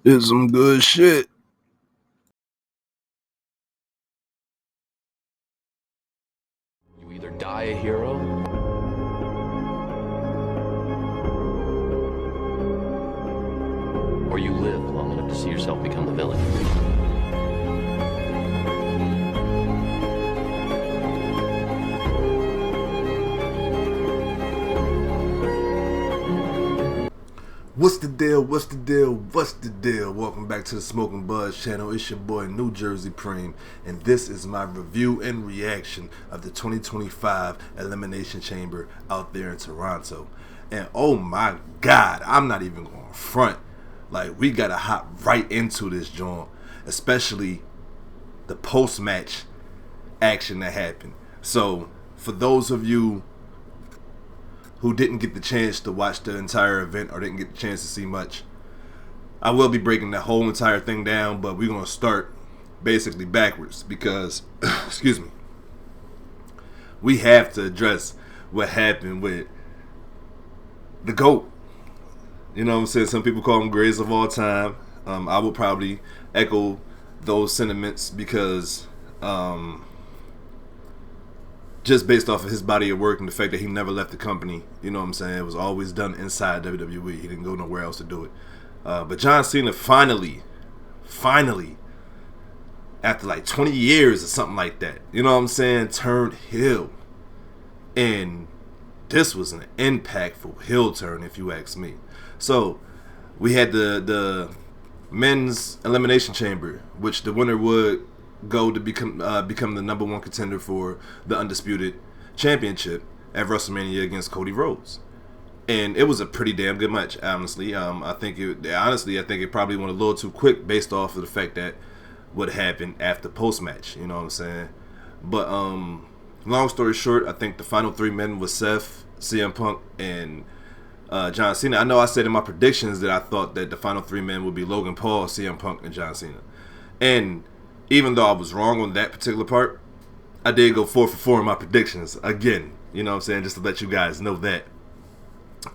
It's some good shit. You either die a hero or you live long enough to see yourself become the villain. What's the deal? What's the deal? What's the deal? Welcome back to the Smoking Buzz channel. It's your boy New Jersey Preem, and this is my review and reaction of the 2025 Elimination Chamber out there in Toronto. And oh my God, I'm not even going to front. Like, we gotta hop right into this joint, especially the post-match action that happened. So, for those of you who didn't get the chance to watch the entire event or didn't get the chance to see much, I will be breaking the whole entire thing down, but we're going to start basically backwards because, excuse me, we have to address what happened with the GOAT. You know what I'm saying? Some people call him greatest of all time. I would probably echo those sentiments because just based off of his body of work and the fact that he never left the company, you know what I'm saying? It was always done inside WWE. He didn't go nowhere else to do it. But John Cena finally, after like 20 years or something like that, you know what I'm saying, turned heel. And this was an impactful heel turn, if you ask me. So we had the men's elimination chamber, which the winner would go to become the number one contender for the undisputed championship at WrestleMania against Cody Rhodes. And it was a pretty damn good match, honestly. I think it probably went a little too quick based off of the fact that what happened after post match. You know what I'm saying? But long story short, I think the final three men was Seth, CM Punk, and John Cena. I know I said in my predictions that I thought that the final three men would be Logan Paul, CM Punk, and John Cena. And even though I was wrong on that particular part, I did go 4 for 4 in my predictions again. You know what I'm saying? Just to let you guys know that.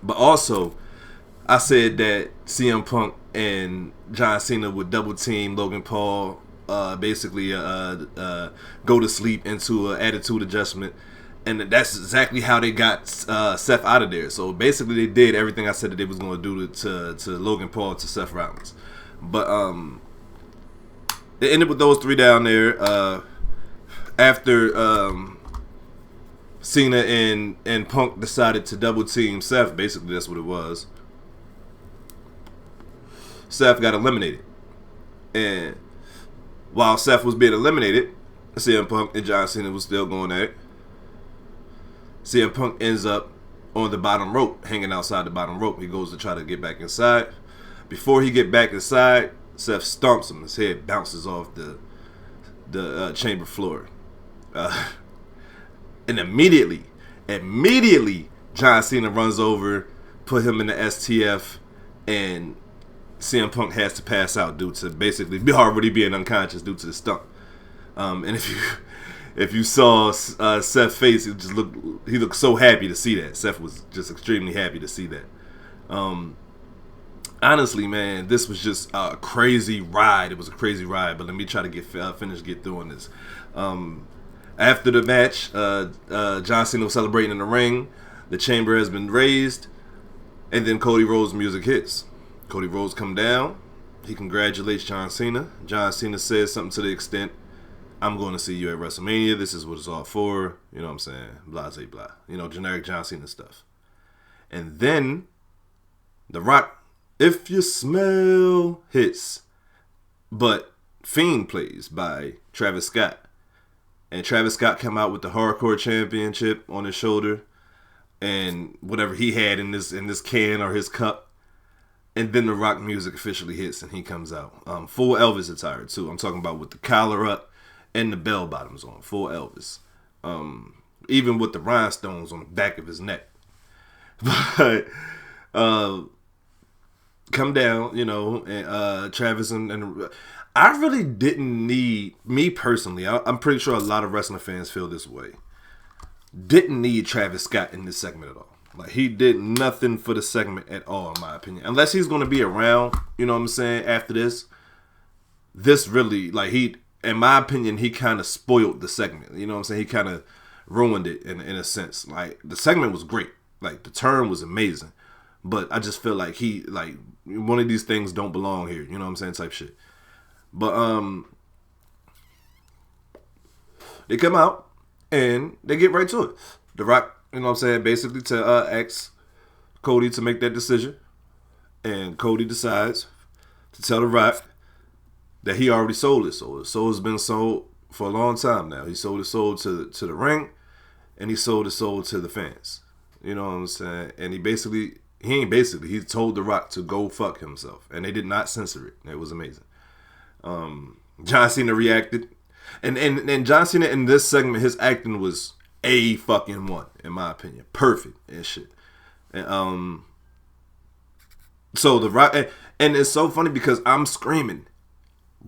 But also, I said that CM Punk and John Cena would double team Logan Paul, basically go to sleep into an attitude adjustment. And that's exactly how they got Seth out of there. So basically, they did everything I said that they was going to do to Logan Paul, to Seth Rollins. But it ended with those three down there. After Cena and Punk decided to double team Seth, basically that's what it was. Seth got eliminated. And while Seth was being eliminated, CM Punk and John Cena was still going at it. CM Punk ends up on the bottom rope, hanging outside the bottom rope. He goes to try to get back inside. Before he get back inside, Seth stomps him. His head bounces off the chamber floor. And immediately, John Cena runs over, put him in the STF, and CM Punk has to pass out due to basically already being unconscious due to the stump. And if you saw Seth's face, he looked so happy to see that. Seth was just extremely happy to see that. Honestly, man, this was just a crazy ride. It was a crazy ride, but let me try to get through on this. After the match, John Cena was celebrating in the ring. The chamber has been raised, and then Cody Rhodes' music hits. Cody Rhodes come down. He congratulates John Cena. John Cena says something to the extent, "I'm going to see you at WrestleMania. This is what it's all for." You know what I'm saying? Blah, blah, blah. You know, generic John Cena stuff. And then The Rock, "If You Smell," hits, but Fiend plays by Travis Scott. And Travis Scott come out with the Hardcore Championship on his shoulder and whatever he had in this can or his cup. And then The Rock music officially hits and he comes out. Full Elvis attire too. I'm talking about with the collar up and the bell bottoms on. Full Elvis. Even with the rhinestones on the back of his neck. But come down, you know, and Travis and I really didn't need, me personally, I'm pretty sure a lot of wrestling fans feel this way, didn't need Travis Scott in this segment at all. Like, he did nothing for the segment at all, in my opinion. Unless he's going to be around, you know what I'm saying, after this. This really, like, in my opinion, he kind of spoiled the segment. You know what I'm saying? He kind of ruined it in a sense. Like, the segment was great. Like, the turn was amazing. But I just feel like one of these things don't belong here. You know what I'm saying? Type shit. But, they come out and they get right to it. The Rock, you know what I'm saying, basically to ask Cody to make that decision. And Cody decides to tell The Rock that he already sold his soul. His soul has been sold for a long time now. He sold his soul to the ring, and he sold his soul to the fans. You know what I'm saying? And he told The Rock to go fuck himself. And they did not censor it. It was amazing. John Cena reacted. And John Cena in this segment, his acting was a fucking one, in my opinion. Perfect and shit. And so The Rock, and it's so funny because I'm screaming,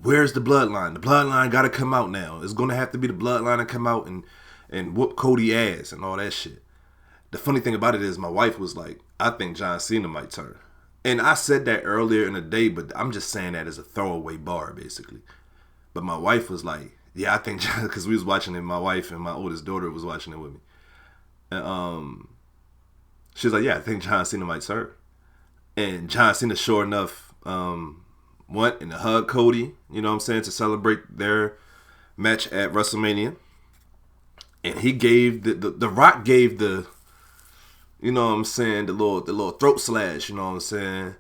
where's the bloodline? The bloodline gotta come out now. It's gonna have to be the bloodline to come out and whoop Cody ass and all that shit. The funny thing about it is my wife was like, I think John Cena might turn. And I said that earlier in the day, but I'm just saying that as a throwaway bar, basically. But my wife was like, yeah, I think John, because we was watching it, my wife and my oldest daughter was watching it with me. And she was like, yeah, I think John Cena might turn. And John Cena, sure enough, went and hugged Cody, you know what I'm saying, to celebrate their match at WrestleMania. And he gave, the Rock gave the, you know what I'm saying, the little throat slash, you know what I'm saying.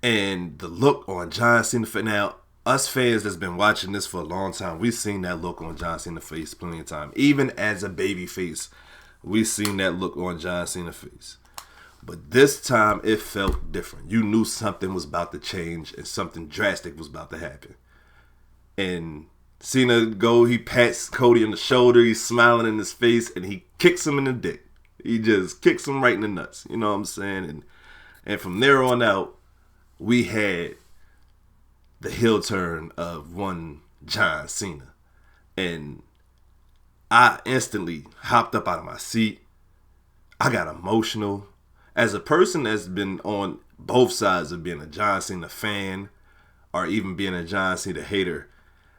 And the look on John Cena's face. Now, us fans that's been watching this for a long time, we've seen that look on John Cena's face plenty of times. Even as a baby face, we've seen that look on John Cena's face. But this time, it felt different. You knew something was about to change and something drastic was about to happen. And Cena he pats Cody on the shoulder, he's smiling in his face, and he kicks him in the dick. He just kicks him right in the nuts. You know what I'm saying? And from there on out, we had the heel turn of one John Cena. And I instantly hopped up out of my seat. I got emotional. As a person that's been on both sides of being a John Cena fan or even being a John Cena hater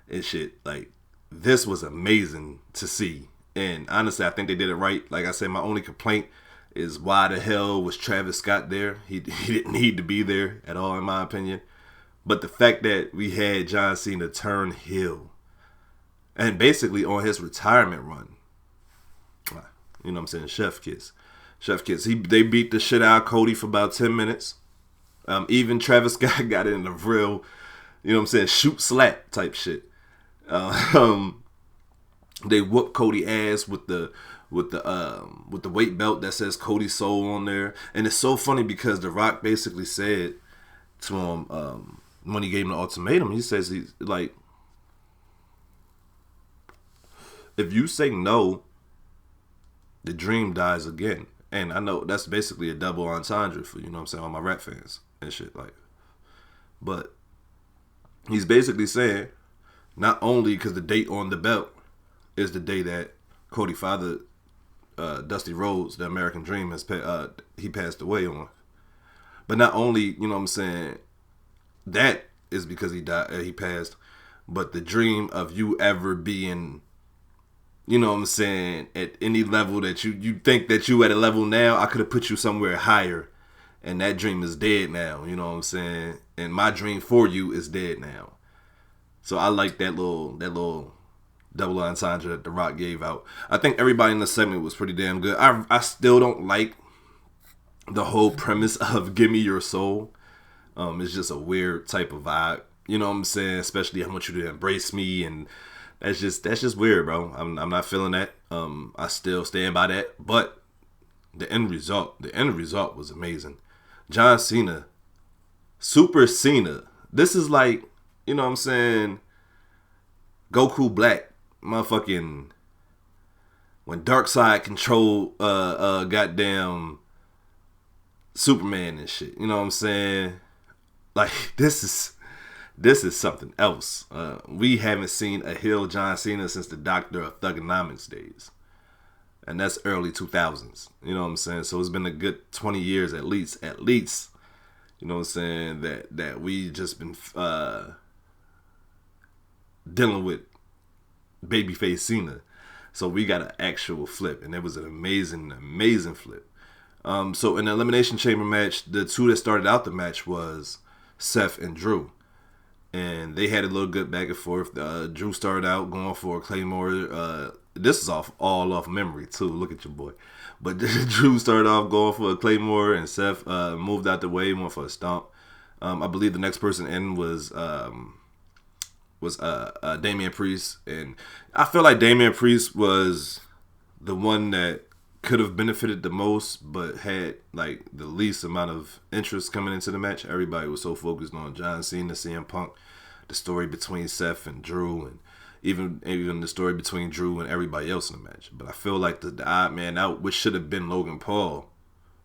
and shit, like, this was amazing to see. And honestly, I think they did it right. Like I said, my only complaint is why the hell was Travis Scott there? He didn't need to be there at all, in my opinion. But the fact that we had John Cena turn heel and basically on his retirement run, you know what I'm saying, Chef Kiss. They beat the shit out of Cody for about 10 minutes. Even Travis Scott got in a real, you know what I'm saying, shoot slap type shit. They whooped Cody ass with the weight belt that says Cody Soul on there. And it's so funny because The Rock basically said to him, when he gave him the ultimatum, he says, he's like, if you say no, the dream dies again. And I know that's basically a double entendre for, you know what I'm saying, all my rap fans and shit. Like, but he's basically saying, not only because the date on the belt is the day that Cody father, Dusty Rhodes, the American Dream, he passed away on. But not only, you know what I'm saying, that is because he died, he passed, but the dream of you ever being, you know what I'm saying, at any level that you think that you at a level now, I could have put you somewhere higher, and that dream is dead now, you know what I'm saying, and my dream for you is dead now. So I like that little double entendre that The Rock gave out. I think everybody in the segment was pretty damn good. I still don't like the whole premise of Give Me Your Soul. It's just a weird type of vibe, you know what I'm saying, especially I want you to embrace me, and that's just weird, bro. I'm not feeling that. I still stand by that, but the end result was amazing. John Cena, Super Cena. This is like, you know what I'm saying, Goku Black, motherfucking, when Darkseid controlled goddamn Superman and shit. You know what I'm saying? Like, this is something else. We haven't seen a heel John Cena since the Doctor of Thugonomics days. and that's early 2000s. You know what I'm saying? So it's been a good 20 years at least. You know what I'm saying? That we just been dealing with babyface Cena. So we got an actual flip, and it was an amazing flip. So in the Elimination Chamber match, the two that started out the match was Seth and Drew. And they had a little good back and forth. Drew started out going for a Claymore. This is all off memory, too. Look at your boy. But Drew started off going for a Claymore, and Seth moved out the way, went for a stomp. I believe the next person in was Damian Priest. And I feel like Damian Priest was the one that could have benefited the most, but had like the least amount of interest coming into the match. Everybody was so focused on John Cena, CM Punk, the story between Seth and Drew, and even the story between Drew and everybody else in the match. But I feel like the odd man out, which should have been Logan Paul,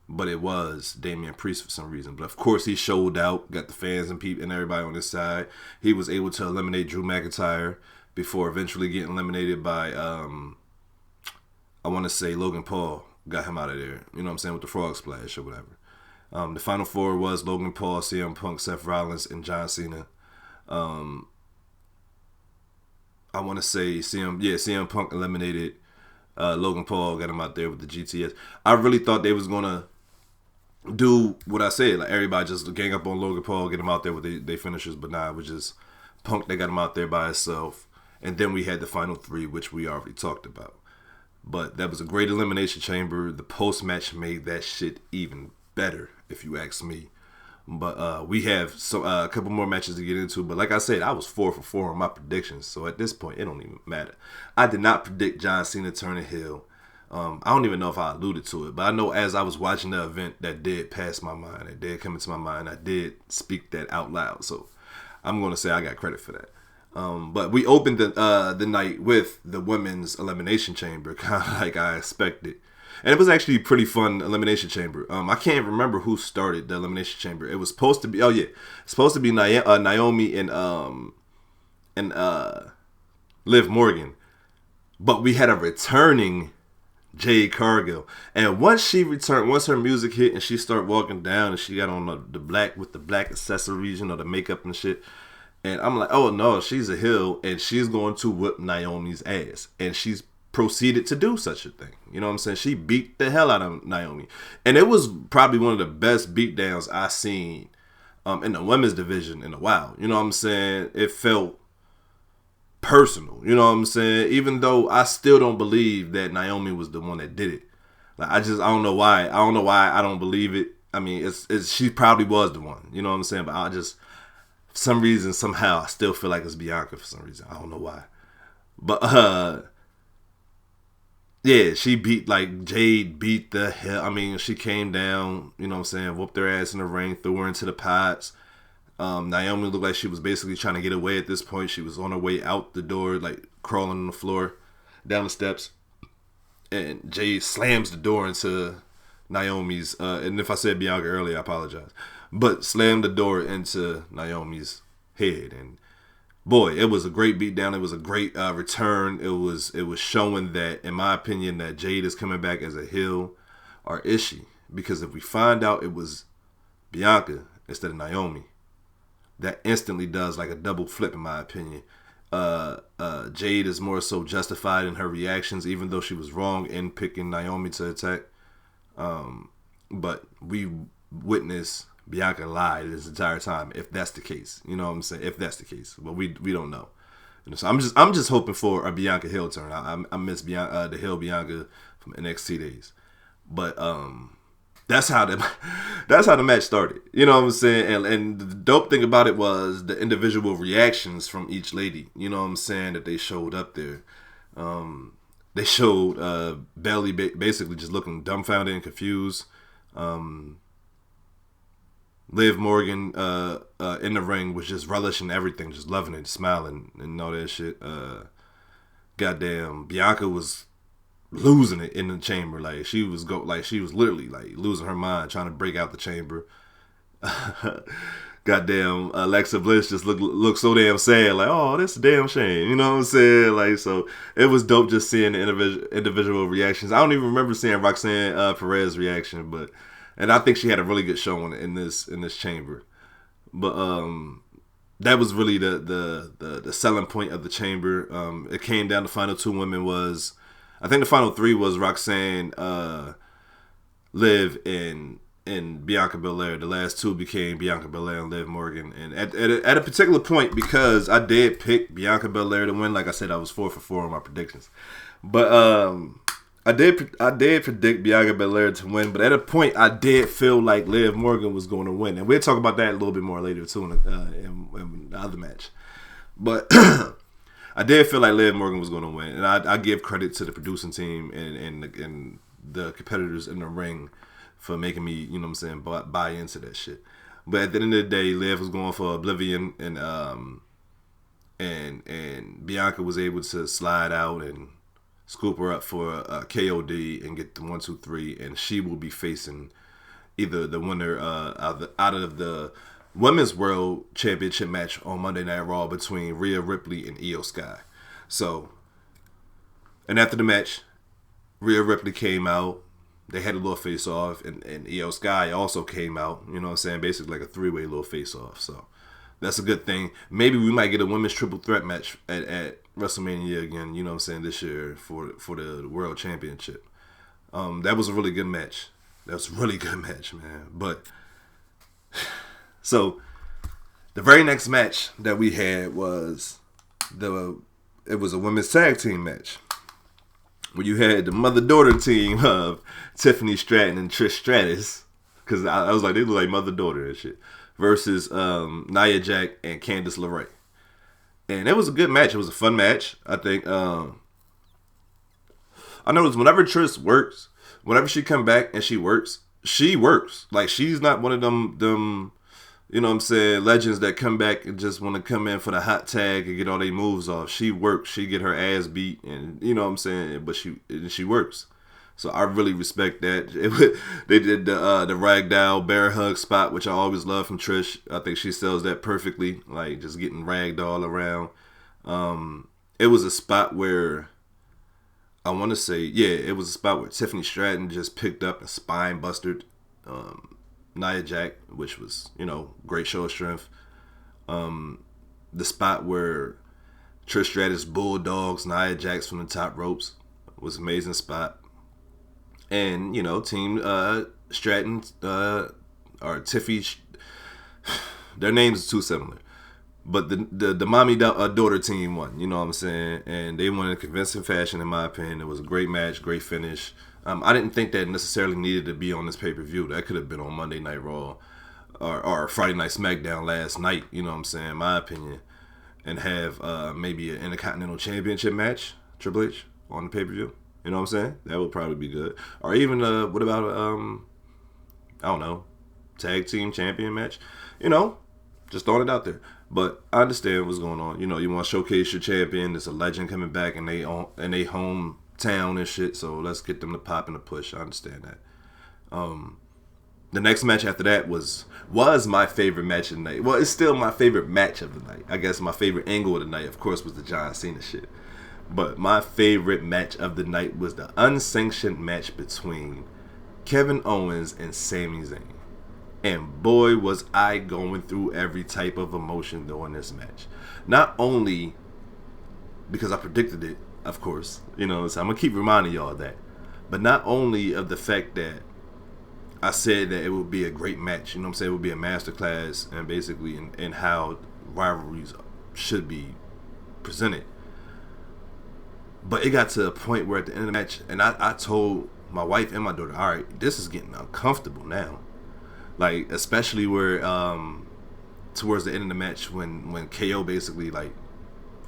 but it was Damian Priest for some reason. But of course he showed out, got the fans and people and everybody on his side. He was able to eliminate Drew McIntyre before eventually getting eliminated by I want to say Logan Paul, got him out of there. You know what I'm saying? With the frog splash or whatever. The final four was Logan Paul, CM Punk, Seth Rollins, and John Cena. I want to say CM Punk eliminated Logan Paul, got him out there with the GTS. I really thought they was going to do what I said. Like everybody just gang up on Logan Paul, get him out there with their finishers. But nah, it was just Punk that got him out there by himself. And then we had the final three, which we already talked about. But that was a great Elimination Chamber. The post-match made that shit even better, if you ask me. But we have a couple more matches to get into. But like I said, I was 4 for 4 on my predictions. So at this point, it don't even matter. I did not predict John Cena turning heel. I don't even know if I alluded to it. But I know as I was watching the event, that did pass my mind. That did come into my mind. I did speak that out loud. So I'm going to say I got credit for that. But we opened the night with the women's Elimination Chamber, kind of like I expected. And it was actually a pretty fun Elimination Chamber. I can't remember who started the Elimination Chamber. It was supposed to be, Naomi and Liv Morgan. But we had a returning Jade Cargill. And once her music hit and she started walking down and she got on the black with the black accessories, the makeup and shit. And I'm like, oh no, she's a heel and she's going to whip Naomi's ass. And she's proceeded to do such a thing. You know what I'm saying? She beat the hell out of Naomi. And it was probably one of the best beatdowns I've seen in the women's division in a while. You know what I'm saying? It felt personal. You know what I'm saying? Even though I still don't believe that Naomi was the one that did it. Like I don't know why. I don't know why I don't believe it. I mean, she probably was the one. You know what I'm saying? But for some reason, somehow, I still feel like it's Bianca for some reason. I don't know why. But, yeah, Jade beat the hell. I mean, she came down, you know what I'm saying, whooped her ass in the ring, threw her into the pots. Naomi looked like she was basically trying to get away at this point. She was on her way out the door, like crawling on the floor, down the steps. And Jade slams the door into Naomi's, and if I said Bianca earlier, I apologize. But slammed the door into Naomi's head, and boy, it was a great beatdown. It was a great return. It was showing that, in my opinion, that Jade is coming back as a heel, or is she? Because if we find out it was Bianca instead of Naomi, that instantly does like a double flip, in my opinion. Jade is more so justified in her reactions, even though she was wrong in picking Naomi to attack. But we witnessed Bianca lied this entire time, if that's the case. You know what I'm saying? If that's the case. But we don't know. So I'm just hoping for a Bianca Hill turn. I miss Bianca, the Hill Bianca from NXT days. But that's how the match started. You know what I'm saying? And the dope thing about it was the individual reactions from each lady. You know what I'm saying? That they showed up there. They showed Bayley basically just looking dumbfounded and confused. Liv Morgan in the ring was just relishing everything, just loving it, smiling and all that shit. Goddamn, Bianca was losing it in the chamber. Like she was literally like losing her mind, trying to break out the chamber. goddamn Alexa Bliss just look so damn sad, like, oh, that's a damn shame. You know what I'm saying? Like, so it was dope just seeing the individual reactions. I don't even remember seeing Roxanne Perez's reaction, and I think she had a really good showing in this chamber. But that was really the selling point of the chamber. It came down. The final two women was, I think the final three was Roxanne, Liv, and Bianca Belair. The last two became Bianca Belair and Liv Morgan. And at a particular point, because I did pick Bianca Belair to win, like I said, I was 4 for 4 on my predictions. But I did predict Bianca Belair to win. But at a point, I did feel like Liv Morgan was going to win, and we'll talk about that a little bit more later too in the other match. But I did feel like Liv Morgan was going to win, and I give credit to the producing team and the competitors in the ring for making me, you know what I'm saying, buy into that shit. But at the end of the day, Liv was going for Oblivion, and Bianca was able to slide out and scoop her up for KOD and get the 1, 2, 3, and she will be facing either the winner out of the Women's World Championship match on Monday Night Raw between Rhea Ripley and Io Sky. So, and after the match, Rhea Ripley came out. They had a little face-off, and Io Sky also came out, you know what I'm saying, basically like a three-way little face-off. So that's a good thing. Maybe we might get a women's triple threat match at WrestleMania again, you know what I'm saying, this year for the World Championship. That was a really good match. That was a really good match, man. But, so, the very next match that we had was it was a women's tag team match, where you had the mother-daughter team of Tiffany Stratton and Trish Stratus, because I was like, they look like mother-daughter and shit, versus Nia Jax and Candice LeRae. And it was a good match. It was a fun match. I think, I noticed whenever Trish works, whenever she come back and she works. Like, she's not one of them, you know what I'm saying, legends that come back and just want to come in for the hot tag and get all their moves off. She works. She get her ass beat, and you know what I'm saying, but she works. So I really respect that. They did the ragdoll bear hug spot, which I always love from Trish. I think she sells that perfectly, like just getting ragdoll around. It was a spot where I want to say, it was a spot where Tiffany Stratton just picked up and spine busted Nia Jax, which was, you know, great show of strength. The spot where Trish Stratus bulldogs Nia Jax from the top ropes was an amazing spot. And, you know, Team Stratton or Tiffy, their names are too similar. But the mommy daughter team won, you know what I'm saying? And they won in a convincing fashion, in my opinion. It was a great match, great finish. I didn't think that necessarily needed to be on this pay-per-view. That could have been on Monday Night Raw or Friday Night SmackDown last night, you know what I'm saying, in my opinion. And have maybe an Intercontinental Championship match, Triple H, on the pay-per-view. You know what I'm saying? That would probably be good. Or even, what about, I don't know, Tag Team Champion match? You know, just throwing it out there. But I understand what's going on. You know, you want to showcase your champion. There's a legend coming back in they hometown and shit. So let's get them to pop and to push. I understand that. The next match after that was my favorite match of the night. Well, it's still my favorite match of the night. I guess my favorite angle of the night, of course, was the John Cena shit. But my favorite match of the night was the unsanctioned match between Kevin Owens and Sami Zayn. And boy, was I going through every type of emotion during this match. Not only because I predicted it, of course, you know, so I'm going to keep reminding y'all of that. But not only of the fact that I said that it would be a great match, you know what I'm saying, it would be a masterclass and basically in how rivalries should be presented. But it got to a point where at the end of the match, and I told my wife and my daughter, all right, this is getting uncomfortable now. Like, especially where towards the end of the match when KO basically like,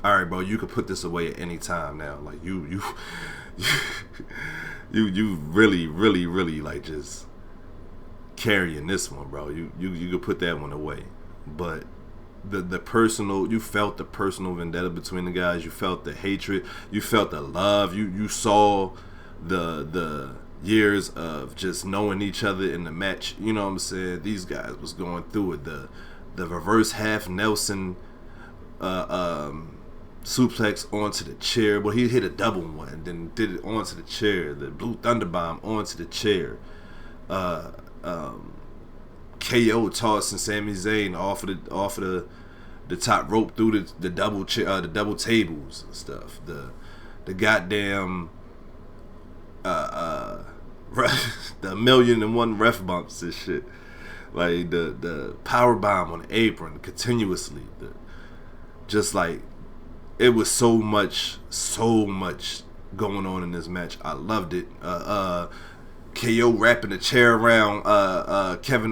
all right, bro, you could put this away at any time now. Like you really like just carrying this one, bro. You could put that one away. But the personal, you felt the personal vendetta between the guys. You felt the hatred. You felt the love. You saw the years of just knowing each other in the match. You know what I'm saying? These guys was going through it. The the reverse half Nelson suplex onto the chair. Well, he hit a double one and then did it onto the chair. The Blue Thunder Bomb onto the chair. KO tossing Sami Zayn off of the top rope through the double the double tables and stuff. The goddamn the 1,000,001 ref bumps and shit. Like the power bomb on the apron continuously. Just like it was so much going on in this match. I loved it. KO wrapping the chair around Sami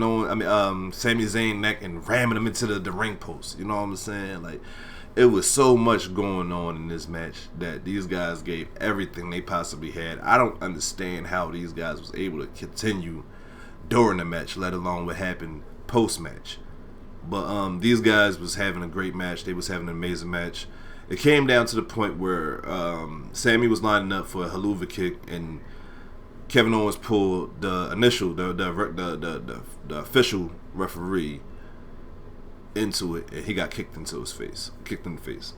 Zayn neck and ramming him into the ring post. You know what I'm saying? Like, it was so much going on in this match that these guys gave everything they possibly had. I don't understand how these guys was able to continue during the match, let alone what happened post-match. But these guys was having a great match. They was having an amazing match. It came down to the point where Sammy was lining up for a haluva kick, and Kevin Owens pulled the official referee into it, and he got kicked in the face.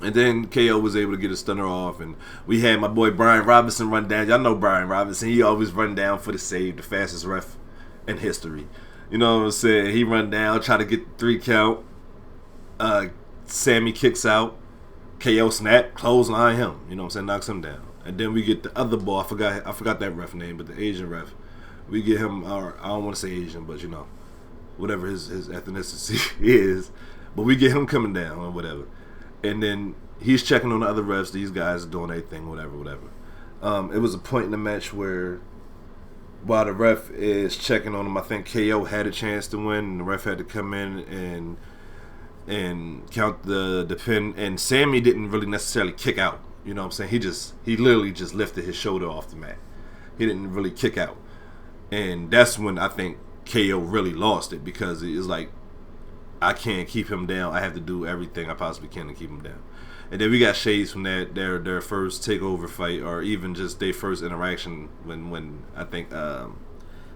And then KO was able to get a stunner off, and we had my boy Brian Robinson run down. Y'all know Brian Robinson. He always run down for the save, the fastest ref in history. You know what I'm saying? He run down, try to get the 3 count. Sammy kicks out. KO snap, clothesline him. You know what I'm saying? Knocks him down. And then we get the other boy. I forgot that ref name, but the Asian ref. We get him, or I don't want to say Asian, but you know, whatever his ethnicity is. But we get him coming down or whatever. And then he's checking on the other refs. These guys are doing their thing, whatever. It was a point in the match where, while the ref is checking on him, I think KO had a chance to win, and the ref had to come in and count the pin. And Sammy didn't really necessarily kick out. You know what I'm saying? He literally just lifted his shoulder off the mat. He didn't really kick out. And that's when I think KO really lost it, because it was like, I can't keep him down. I have to do everything I possibly can to keep him down. And then we got shades from their first takeover fight, or even just their first interaction when I think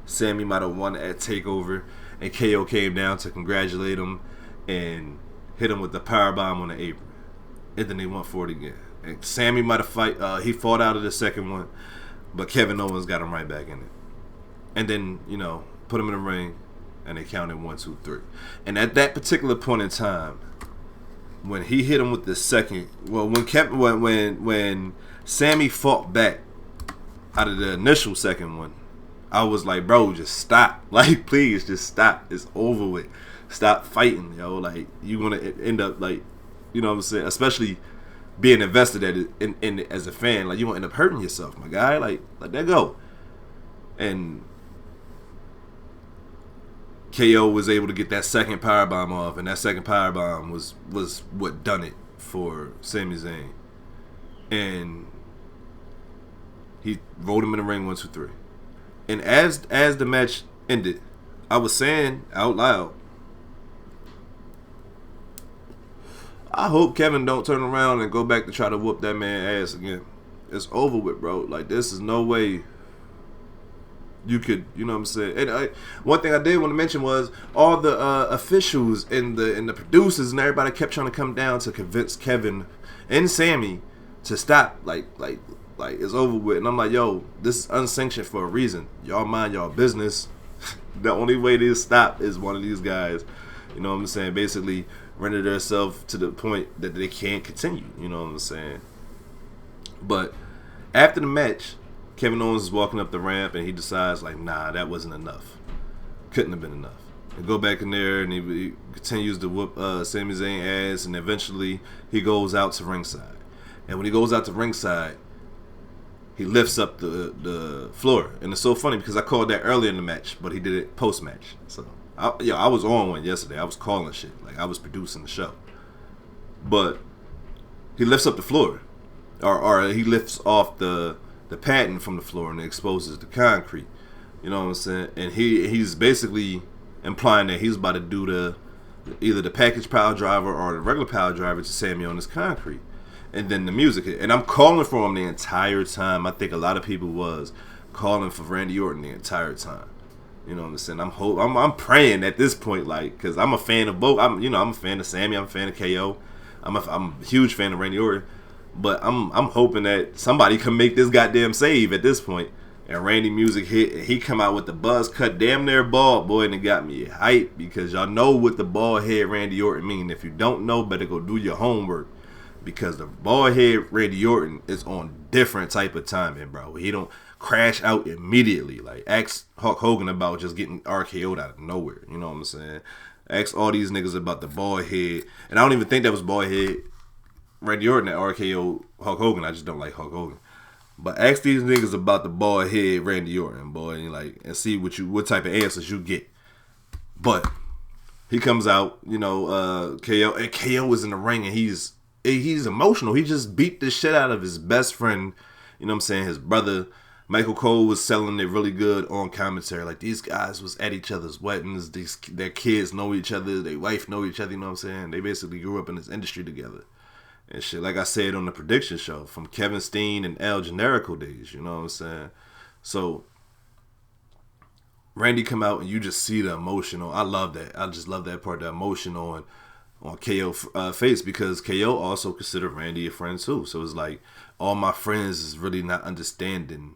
Sammy might have won at takeover, and KO came down to congratulate him and hit him with the powerbomb on the apron. And then they went for it again. And Sammy might have he fought out of the second one, but Kevin Owens got him right back in it. And then, you know, put him in the ring, and they counted 1, 2, 3. And at that particular point in time, when he hit him with the second, well, when Sammy fought back out of the initial second one, I was like, bro, just stop. Like, please, just stop. It's over with. Stop fighting, yo. Like, you're gonna end up like, you know what I'm saying? Especially being invested at it in as a fan, like, you're gonna end up hurting yourself, my guy. Like, let that go. And KO was able to get that second powerbomb off, and that second powerbomb was what done it for Sami Zayn. And he rolled him in the ring 1, 2, 3. And as the match ended, I was saying out loud, I hope Kevin don't turn around and go back to try to whoop that man's ass again. It's over with, bro. Like, this is no way you could, you know what I'm saying? And one thing I did want to mention was all the officials and the producers and everybody kept trying to come down to convince Kevin and Sammy to stop. Like it's over with. And I'm like, yo, this is unsanctioned for a reason. Y'all mind y'all business. The only way to stop is one of these guys, you know what I'm saying, basically render themselves to the point that they can't continue. You know what I'm saying? But after the match, Kevin Owens is walking up the ramp, and he decides, like, nah, that wasn't enough. Couldn't have been enough. And go back in there, and he continues to whoop Sami Zayn ass, and eventually he goes out to ringside. And when he goes out to ringside, he lifts up the floor. And it's so funny because I called that earlier in the match, but he did it post-match. So, I was on one yesterday. I was calling shit. Like, I was producing the show. But he lifts up the floor. Or he lifts off the padding from the floor and exposes the concrete. You know what I'm saying? And he's basically implying that he's about to do either the package power driver or the regular power driver to Sammy on this concrete. And then the music hit. And I'm calling for him the entire time. I think a lot of people was calling for Randy Orton the entire time. You know what I'm saying? I'm praying at this point, like, cause I'm a fan of both. I'm a fan of Sammy. I'm a fan of KO. I'm a huge fan of Randy Orton. But I'm hoping that somebody can make this goddamn save at this point. And Randy music hit, and he come out with the buzz cut, damn near bald, boy, and it got me hyped because y'all know what the bald head Randy Orton mean. If you don't know, better go do your homework. Because the bald head Randy Orton is on different type of timing, bro. He don't crash out immediately. Like, ask Hulk Hogan about just getting RKO'd out of nowhere. You know what I'm saying? Ask all these niggas about the bald head. And I don't even think that was bald head Randy Orton that RKO Hulk Hogan. I just don't like Hulk Hogan. But ask these niggas about the bald head Randy Orton, boy, and see what type of answers you get. But he comes out, KO, and KO was in the ring, and he's emotional. He just beat the shit out of his best friend, you know what I'm saying, his brother. Michael Cole was selling it really good on commentary. Like, these guys was at each other's weddings. Their kids know each other. Their wife know each other, you know what I'm saying? They basically grew up in this industry together. And shit, like I said on the prediction show, from Kevin Steen and El Generico days, you know what I'm saying? So, Randy come out and you just see the emotional. I love that. I just love that part, the emotion on KO face, because KO also considered Randy a friend too. So it's like, all my friends is really not understanding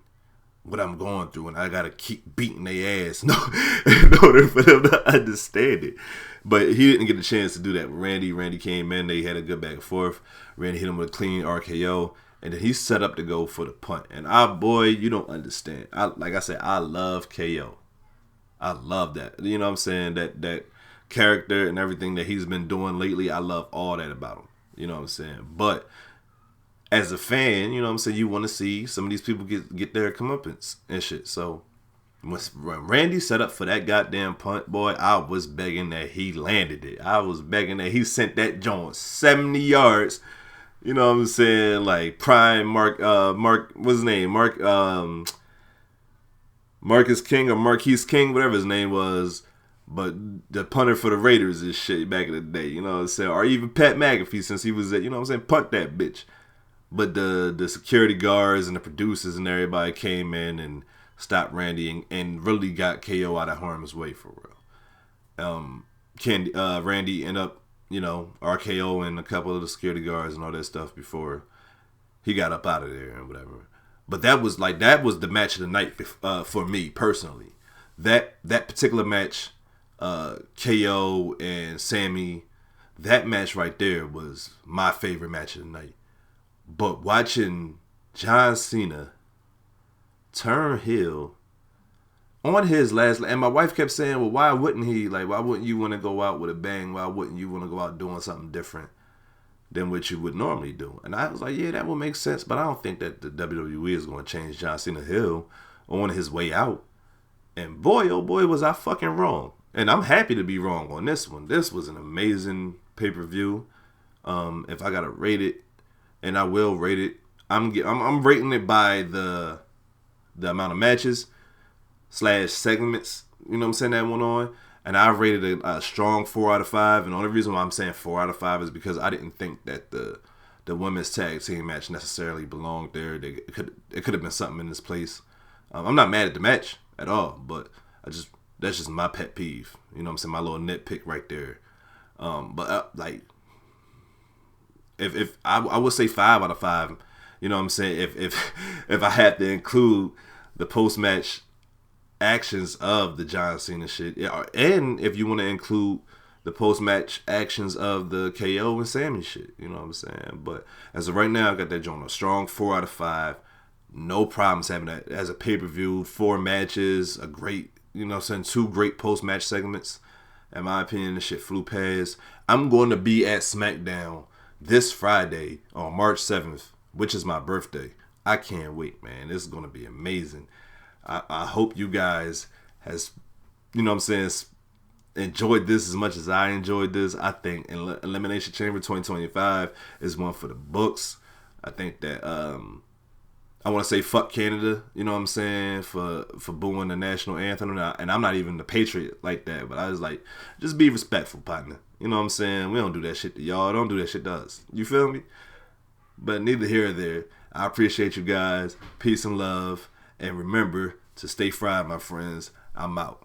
what I'm going through, and I gotta keep beating their ass in order for them to understand it. But he didn't get the chance to do that. Randy came in, they had a good back and forth. Randy hit him with a clean RKO, and then he set up to go for the punt. And boy, you don't understand. Like I said, I love KO. I love that. You know what I'm saying? That character and everything that he's been doing lately, I love all that about him. You know what I'm saying? But as a fan, you know what I'm saying, you want to see some of these people get their comeuppance and shit. So when Randy set up for that goddamn punt, boy, I was begging that he landed it. I was begging that he sent that joint 70 yards. You know what I'm saying? Like prime Mark, what's his name? Marcus King or Marquise King, whatever his name was. But the punter for the Raiders is shit back in the day. You know what I'm saying? Or even Pat McAfee, since he was at, you know what I'm saying, punt that bitch. But the security guards and the producers and everybody came in and stopped Randy and really got KO out of harm's way for real. Randy ended up, RKO and a couple of the security guards and all that stuff before he got up out of there and whatever. But that was the match of the night for me personally. That particular match, KO and Sammy, that match right there was my favorite match of the night. But watching John Cena turn heel on his last, and my wife kept saying, well, why wouldn't he? Like, why wouldn't you want to go out with a bang? Why wouldn't you want to go out doing something different than what you would normally do? And I was like, yeah, that would make sense, but I don't think that the WWE is going to change John Cena heel on his way out. And boy, oh boy, was I fucking wrong. And I'm happy to be wrong on this one. This was an amazing pay-per-view. If I got to rate it, and I will rate it, I'm rating it by the amount of matches / segments, you know what I'm saying, that went on. And I rated a strong 4 out of 5. And the only reason why I'm saying 4 out of 5 is because I didn't think that the women's tag team match necessarily belonged there. It could have been something in this place. I'm not mad at the match at all, but that's just my pet peeve. You know what I'm saying? My little nitpick right there. If I would say 5 out of 5. You know what I'm saying? If I had to include the post-match actions of the John Cena shit, and if you want to include the post-match actions of the KO and Sammy shit, you know what I'm saying? But as of right now, I got that joint a strong 4 out of 5. No problems having that as a pay-per-view. 4 matches, a great, you know what I'm saying, 2 great post-match segments. In my opinion, this shit flew past. I'm going to be at SmackDown this Friday on March 7th, which is my birthday. I can't wait, man. This is going to be amazing. I hope you guys has, you know what I'm saying, enjoyed this as much as I enjoyed this. I think Elimination Chamber 2025 is one for the books. I think that I want to say fuck Canada, you know what I'm saying, for booing the national anthem. And I'm not even the patriot like that, but I was like, just be respectful, partner. You know what I'm saying? We don't do that shit to y'all. Don't do that shit to us. You feel me? But neither here or there. I appreciate you guys. Peace and love. And remember to stay fried, my friends. I'm out.